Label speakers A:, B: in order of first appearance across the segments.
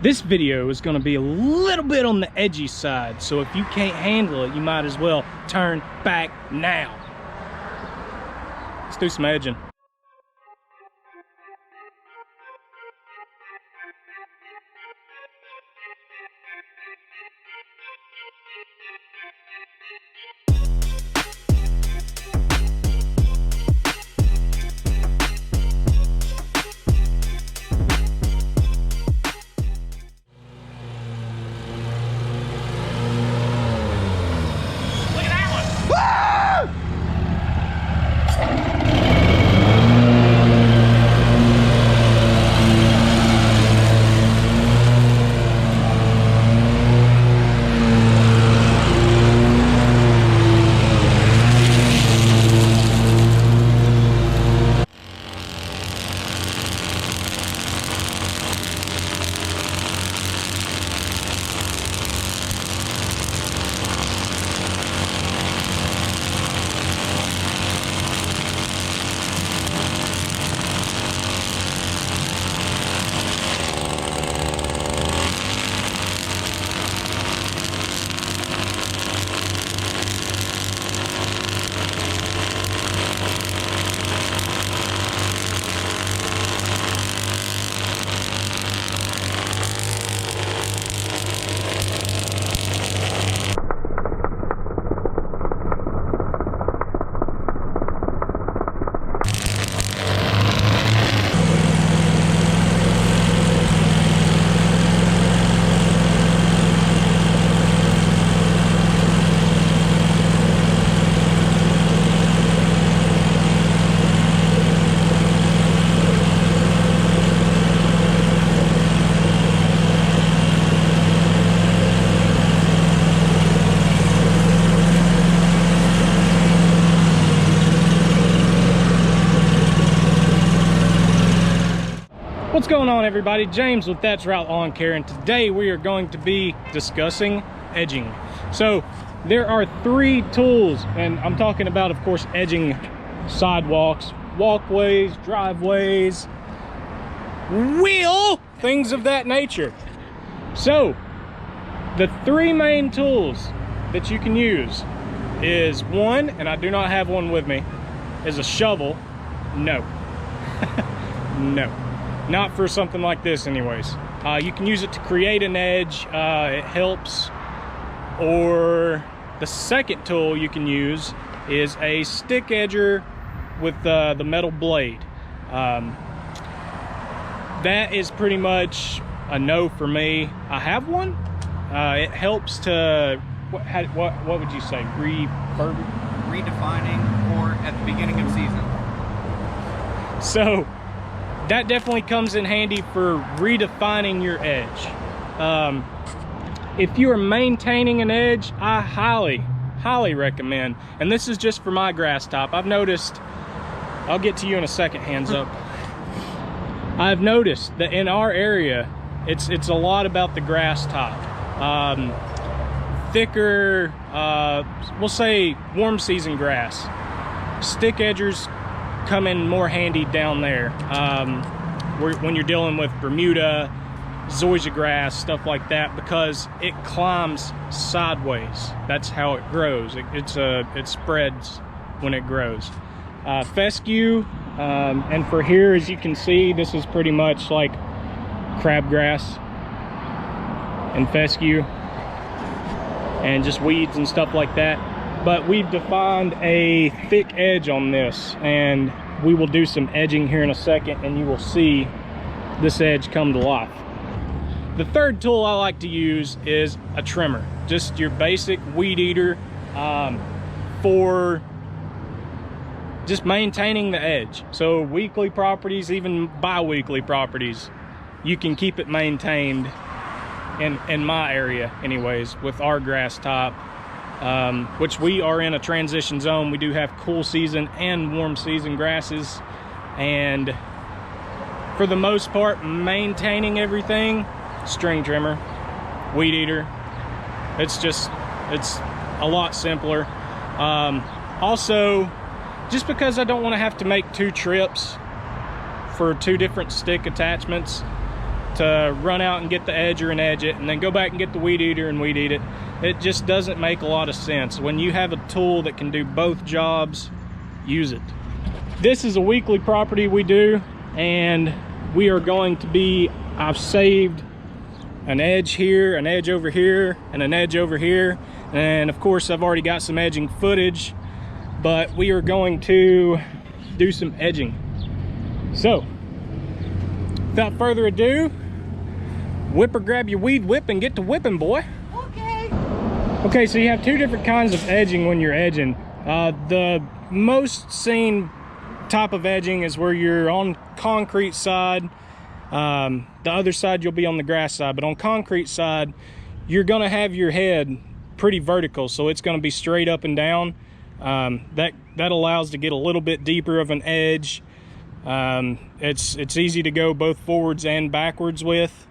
A: This video is going to be a little bit on the edgy side, so if you can't handle it, you might as well turn back now. Let's do some edging. What's going on, everybody? James with That's Right Lawn Care, and today we are going to be discussing edging. So there are 3 tools, and I'm talking about, of course, edging sidewalks, walkways, driveways, things of that nature. So the 3 main tools that you can use is one, and I do not have one with me, is a shovel. No. No. Not for something like this anyways. You can use it to create an edge. It helps. Or the second tool you can use is a stick edger with the metal blade. That is pretty much a no for me. I have one. It helps to, what would you say,
B: redefining, or at the beginning of season.
A: So that definitely comes in handy for redefining your edge. If you are maintaining an edge, I highly recommend, and this is just for my grass top. I've noticed, I'll get to you in a second, hands up. I've noticed that in our area, it's a lot about the grass top. Thicker, we'll say warm season grass. Stick edgers come in more handy down there when you're dealing with Bermuda, zoysia grass, stuff like that, because it climbs sideways. That's how it grows. It spreads when it grows. Fescue, and for here, as you can see, this is pretty much like crabgrass and fescue and just weeds and stuff like that. But we've defined a thick edge on this, and we will do some edging here in a second, and you will see this edge come to life. The third tool I like to use is a trimmer, just your basic weed eater, for just maintaining the edge. So weekly properties, even bi-weekly properties, you can keep it maintained in my area anyways, with our grass top. Which we are in a transition zone. We do have cool season and warm season grasses, and for the most part, maintaining everything, string trimmer, weed eater. It's a lot simpler. Also, just because I don't want to have to make 2 trips for 2 different stick attachments, to run out and get the edger and edge it, and then go back and get the weed eater and weed eat it. It just doesn't make a lot of sense. When you have a tool that can do both jobs, use it. This is a weekly property we do, and we are going to be, I've saved an edge here, an edge over here, and an edge over here. And of course, I've already got some edging footage, but we are going to do some edging. So, without further ado, whip or grab your weed whip and get to whipping, boy.
C: Okay.
A: Okay, so you have two different kinds of edging when you're edging. The most seen type of edging is where you're on concrete side. The other side you'll be on the grass side, but on concrete side you're gonna have your head pretty vertical, so it's gonna be straight up and down. That allows to get a little bit deeper of an edge. It's easy to go both forwards and backwards with.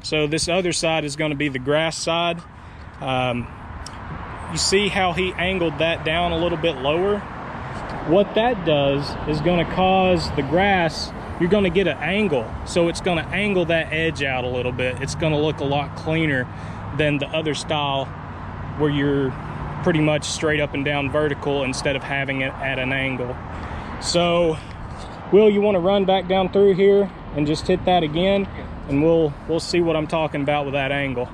A: So this other side is going to be the grass side. You see how he angled that down a little bit lower? What that does is going to cause the grass, you're going to get an angle. So it's going to angle that edge out a little bit. It's going to look a lot cleaner than the other style where you're pretty much straight up and down vertical instead of having it at an angle. So, Will, you want to run back down through here and just hit that again? And we'll see what I'm talking about with that angle.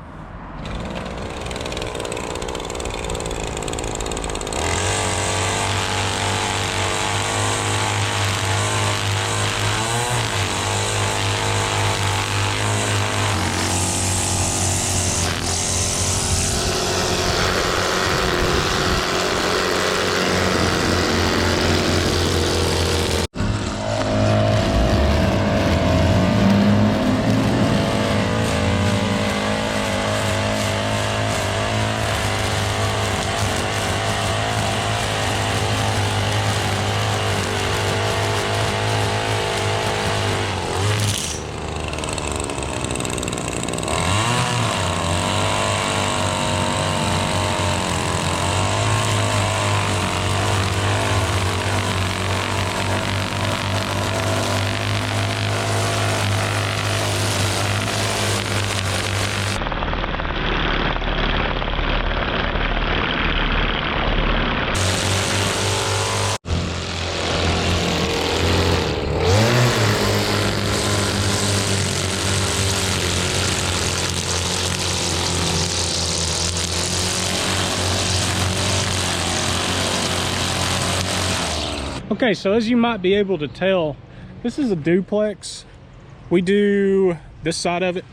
A: Okay, so as you might be able to tell, this is a duplex. We do this side of it.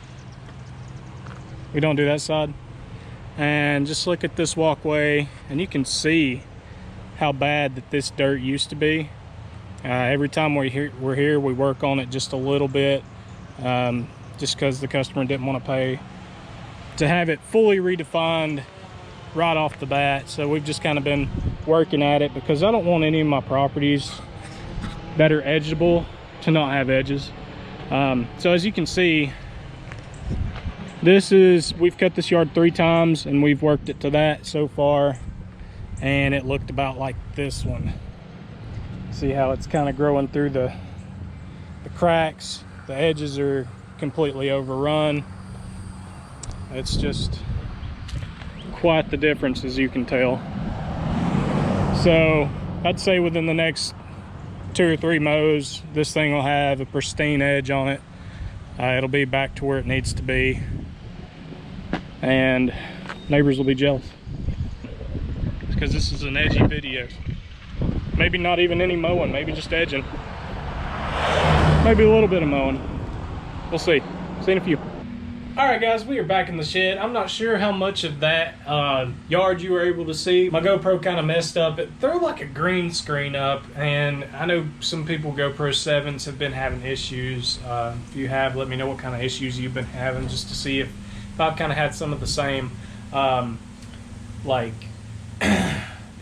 A: We don't do that side. And just look at this walkway, and you can see how bad that this dirt used to be. Every time we're here, we work on it just a little bit, just because the customer didn't want to pay to have it fully redefined right off the bat. So we've just kind of been working at it because I don't want any of my properties that are edgeable to not have edges. So as you can see, we've cut this yard 3 times and we've worked it to that so far, and it looked about like this one. See how it's kind of growing through the cracks. The edges are completely overrun. It's just quite the difference, as you can tell. So I'd say within the next 2 or 3 mows, this thing will have a pristine edge on it. It'll be back to where it needs to be, and neighbors will be jealous because this is an edgy video. Maybe not even any mowing, maybe just edging. Maybe a little bit of mowing. We'll see. See in a few. All right, guys, we are back in the shed. I'm not sure how much of that yard you were able to see. My GoPro kind of messed up. It threw like a green screen up, and I know some people GoPro 7s have been having issues. If you have, let me know what kind of issues you've been having, just to see if I've kind of had some of the same. Like,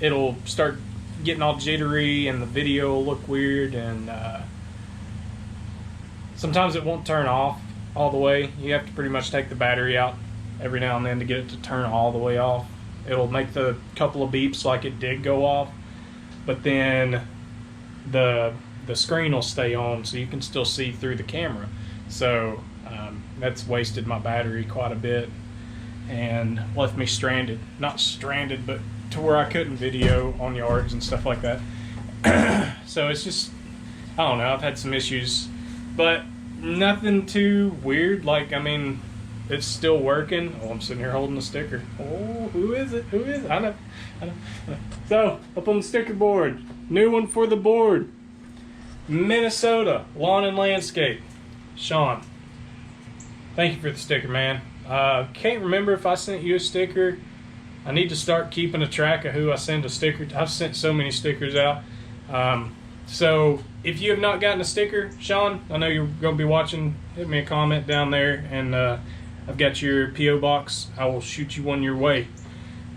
A: it'll start getting all jittery, and the video will look weird, and sometimes it won't turn off all the way. You have to pretty much take the battery out every now and then to get it to turn all the way off. It'll make the couple of beeps like it did go off, but then the screen will stay on, so you can still see through the camera. So that's wasted my battery quite a bit and left me stranded. Not stranded, but to where I couldn't video on yards and stuff like that. So it's just, I don't know, I've had some issues, but nothing too weird. Like, I mean, it's still working. Oh, I'm sitting here holding the sticker. Oh, who is it? Who is it? I know. So, up on the sticker board, new one for the board. Minnesota Lawn and Landscape. Sean, thank you for the sticker, man. Can't remember if I sent you a sticker. I need to start keeping a track of who I send a sticker to. I've sent so many stickers out. So if you have not gotten a sticker, Sean, I know you're going to be watching, hit me a comment down there, and I've got your P.O. box. I will shoot you one your way.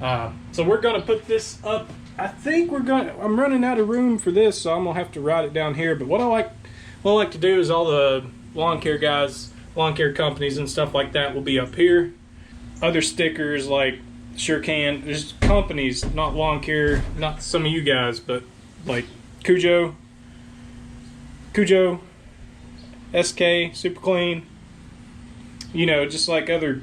A: So we're going to put this up. I think I'm running out of room for this, so I'm going to have to write it down here. But what I like to do is all the lawn care guys, lawn care companies and stuff like that will be up here. Other stickers like Sure Can, there's companies, not lawn care, not some of you guys, but like Cujo, SK, Super Clean, you know, just like other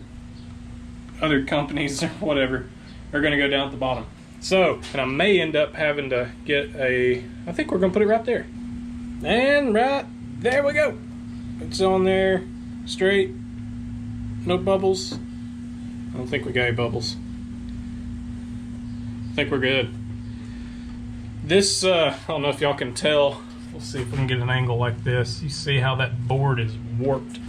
A: companies or whatever, are going to go down at the bottom. So, and I may end up having to get I think we're going to put it right there. And right there we go. It's on there, straight, no bubbles. I don't think we got any bubbles. I think we're good. This, I don't know if y'all can tell. We'll see if we can get an angle like this. You see how that board is warped.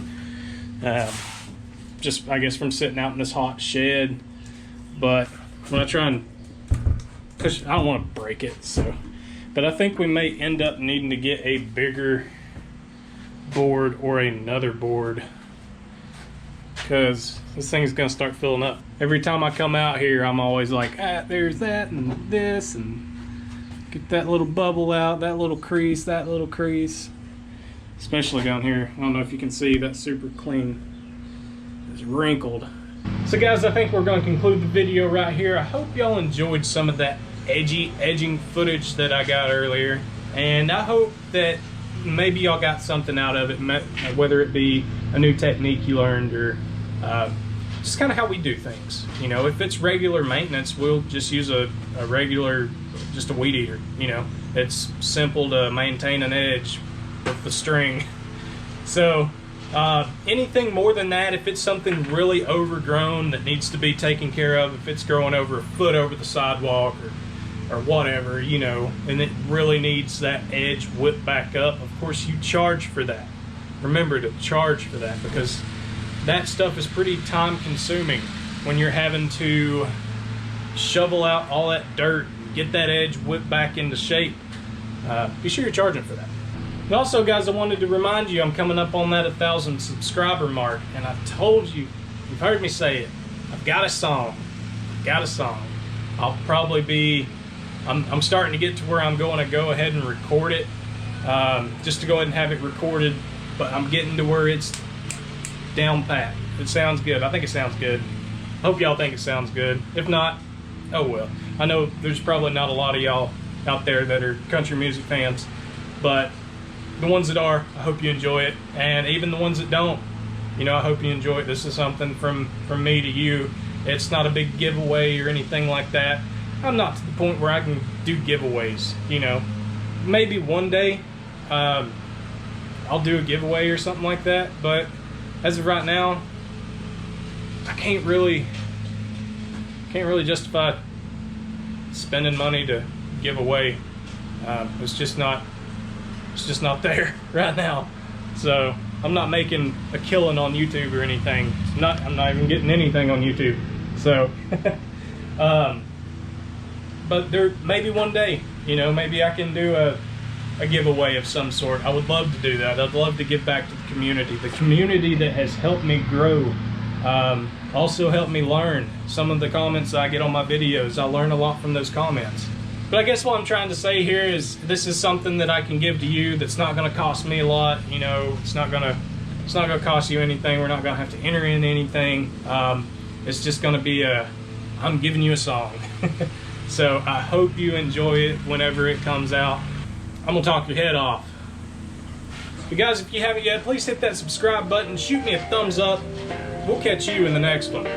A: Just, I guess, from sitting out in this hot shed. But when I try and push, I don't want to break it. So, but I think we may end up needing to get a bigger board or another board, because this thing's gonna start filling up. Every time I come out here, I'm always like, there's that and this, and get that little bubble out, that little crease, especially down here. I don't know if you can see, that Super Clean is wrinkled. So guys, I think we're going to conclude the video right here. I hope y'all enjoyed some of that edging footage that I got earlier, and I hope that maybe y'all got something out of it, whether it be a new technique you learned, or just kind of how we do things. You know, if it's regular maintenance, we'll just use a regular, just a weed eater. You know, it's simple to maintain an edge with the string. So anything more than that, if it's something really overgrown that needs to be taken care of, if it's growing over a foot over the sidewalk or whatever, you know, and it really needs that edge whipped back up, of course you charge for that. Remember to charge for that, because that stuff is pretty time consuming when you're having to shovel out all that dirt, get that edge whipped back into shape. Be sure you're charging for that. And also, guys, I wanted to remind you, I'm coming up on that 1,000 subscriber mark, and I told you, you've heard me say it, I've got a song. I'll probably be, I'm starting to get to where I'm going to go ahead and record it, just to go ahead and have it recorded, but I'm getting to where it's down pat. It sounds good. I think it sounds good. Hope y'all think it sounds good. If not, oh well. I know there's probably not a lot of y'all out there that are country music fans, but the ones that are, I hope you enjoy it. And even the ones that don't, you know, I hope you enjoy it. This is something from me to you. It's not a big giveaway or anything like that. I'm not to the point where I can do giveaways, you know. Maybe one day I'll do a giveaway or something like that, but as of right now, I can't really justify spending money to give away. It's just not there right now. So I'm not making a killing on YouTube or anything. I'm not even getting anything on YouTube. So, but there maybe one day, you know, maybe I can do a giveaway of some sort. I would love to do that. I'd love to give back to the community that has helped me grow. Also helped me learn. Some of the comments I get on my videos, I learn a lot from those comments. But I guess what I'm trying to say here is this is something that I can give to you that's not going to cost me a lot. You know, it's not going to cost you anything. We're not going to have to enter in anything. It's just going to be I'm giving you a song. So I hope you enjoy it whenever it comes out. I'm going to talk your head off. But guys, if you haven't yet, please hit that subscribe button. Shoot me a thumbs up. We'll catch you in the next one.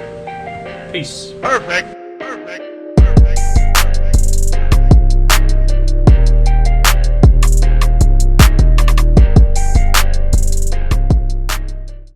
A: Peace.
C: Perfect.